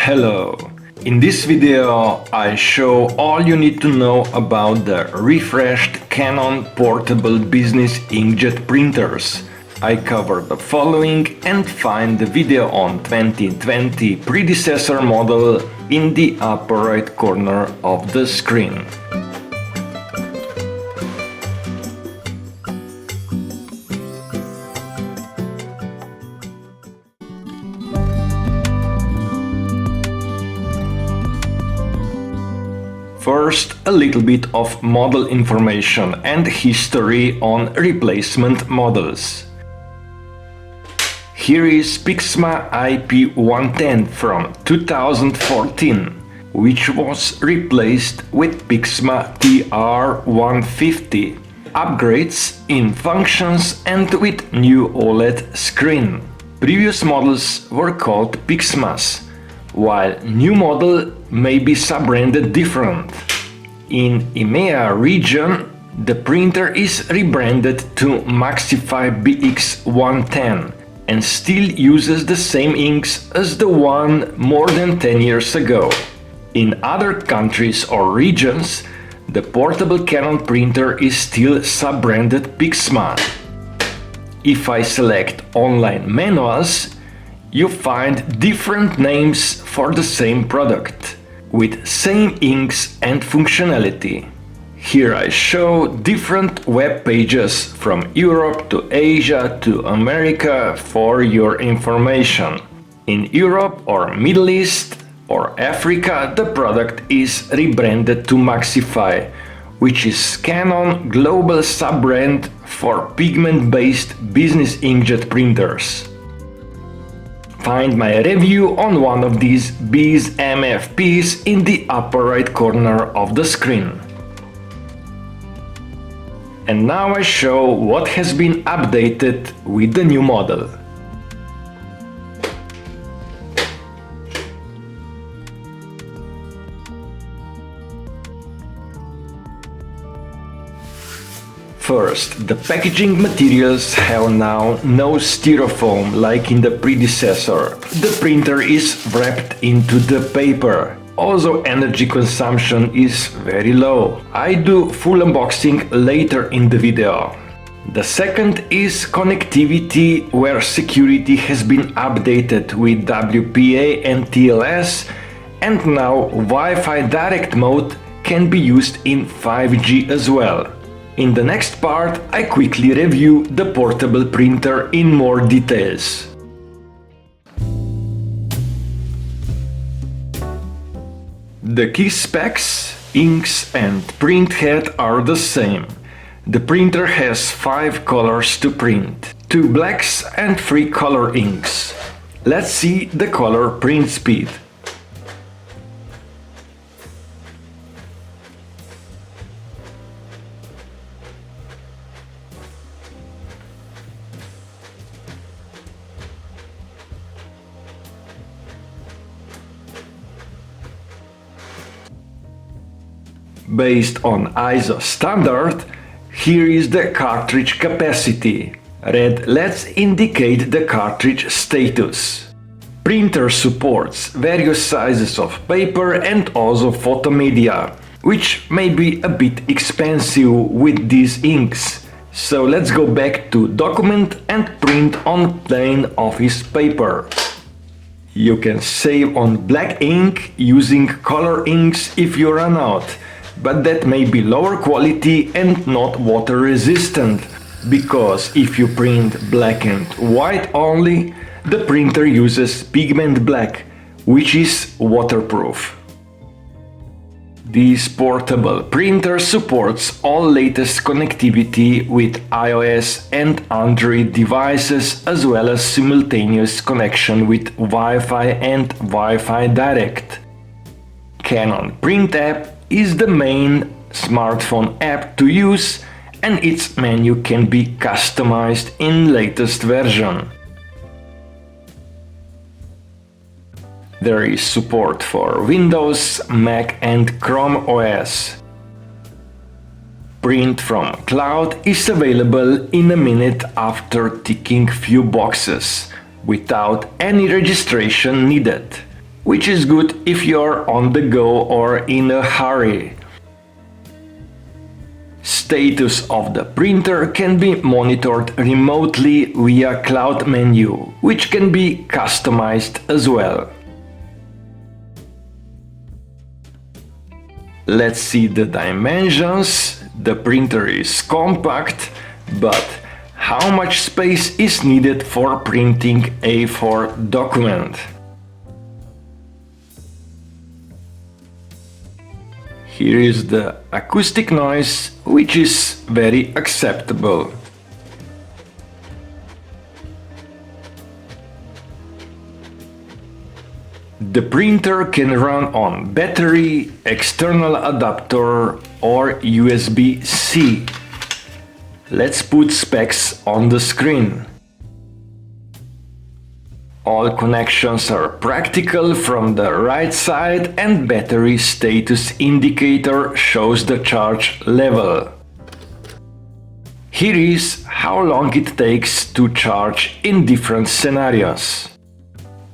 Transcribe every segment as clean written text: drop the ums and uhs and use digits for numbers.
Hello! In this video I show all you need to know about the refreshed Canon portable business inkjet printers. I cover the following and find the video on 2020 predecessor model in the upper right corner of the screen. First, a little bit of model information and history on replacement models. Here is PIXMA IP110 from 2014, which was replaced with PIXMA TR160, upgrades in functions and with new OLED screen. Previous models were called PIXMAs, while new model may be sub-branded different. In EMEA region, the printer is rebranded to MAXIFY BX110 and still uses the same inks as the one more than 10 years ago. In other countries or regions, the portable Canon printer is still sub-branded PIXMA. If I select online manuals, you find different names for the same product, with same inks and functionality. Here I show different web pages from Europe to Asia to America for your information. In Europe or Middle East or Africa, the product is rebranded to MAXIFY, which is Canon global sub-brand for pigment-based business inkjet printers. Find my review on one of these B's MFPs in the upper right corner of the screen. And now I show what has been updated with the new model. First, the packaging materials have now no styrofoam like in the predecessor. The printer is wrapped into the paper. Also, energy consumption is very low. I do full unboxing later in the video. The second is connectivity, where security has been updated with WPA and TLS, and now Wi-Fi direct mode can be used in 5G as well. In the next part, I quickly review the portable printer in more details. The key specs, inks and print head are the same. The printer has 5 colors to print, 2 blacks and 3 color inks. Let's see the color print speed. Based on ISO standard, here is the cartridge capacity. Red LEDs indicate the cartridge status. Printer supports various sizes of paper and also photomedia, which may be a bit expensive with these inks. So let's go back to document and print on plain office paper. You can save on black ink using color inks if you run out, but that may be lower quality and not water resistant, because if you print black and white only, the printer uses pigment black, which is waterproof. This portable printer supports all latest connectivity with iOS and Android devices, as well as simultaneous connection with Wi-Fi and Wi-Fi Direct. Canon Print app is the main smartphone app to use, and its menu can be customized in latest version. There is support for Windows, Mac and Chrome OS. Print from cloud is available in a minute after ticking few boxes, without any registration needed. which is good if you're on the go or in a hurry. Status of the printer can be monitored remotely via Cloud menu, which can be customized as well. Let's see the dimensions. The printer is compact, but how much space is needed for printing A4 document? Here is the acoustic noise, which is very acceptable. The printer can run on battery, external adapter or USB-C. Let's put specs on the screen. All connections are practical from the right side and battery status indicator shows the charge level. Here is how long it takes to charge in different scenarios.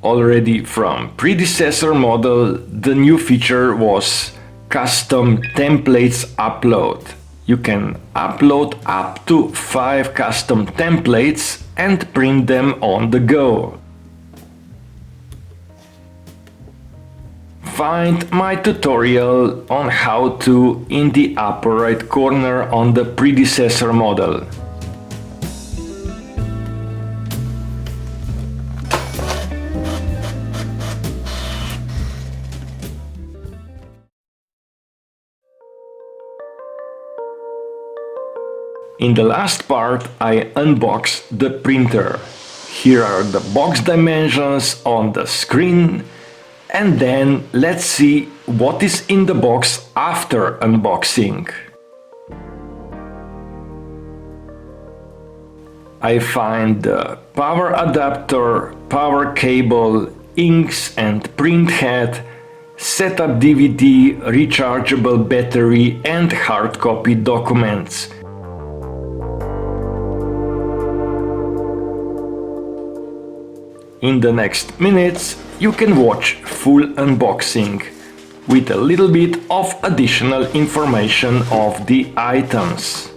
Already from predecessor model, the new feature was custom templates upload. You can upload up to 5 custom templates and print them on the go. Find my tutorial on how to in the upper right corner on the predecessor model. In the last part, I unboxed the printer. Here are the box dimensions on the screen. And then let's see what is in the box after unboxing. I find the power adapter, power cable, inks and print head, setup DVD, rechargeable battery and hard copy documents. In the next minutes, you can watch full unboxing with a little bit of additional information of the items.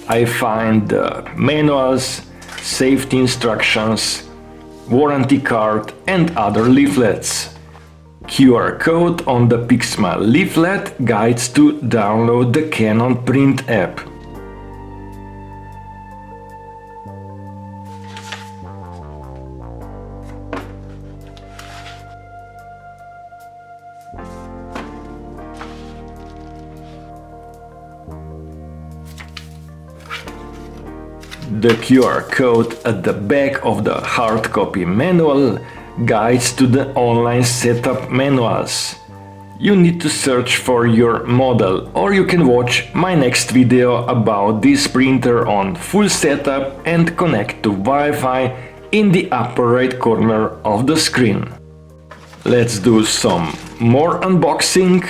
I find the manuals, safety instructions, warranty card and other leaflets. QR code on the PIXMA leaflet guides to download the Canon Print app. The QR code at the back of the hard copy manual guides to the online setup manuals. You need to search for your model, or you can watch my next video about this printer on full setup and connect to Wi-Fi in the upper right corner of the screen. Let's do some more unboxing.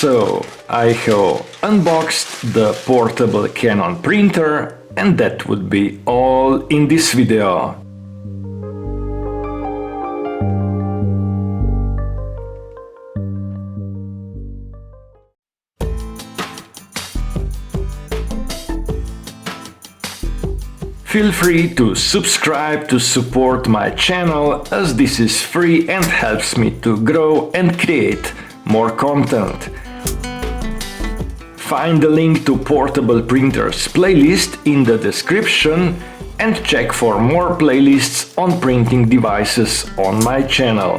So, I have unboxed the portable Canon printer, and that would be all in this video. Feel free to subscribe to support my channel, as this is free and helps me to grow and create more content. Find the link to Portable Printers playlist in the description and check for more playlists on printing devices on my channel.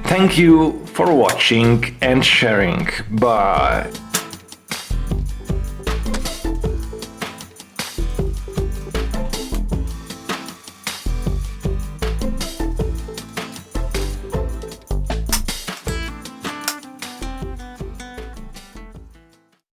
Thank you for watching and sharing. Bye!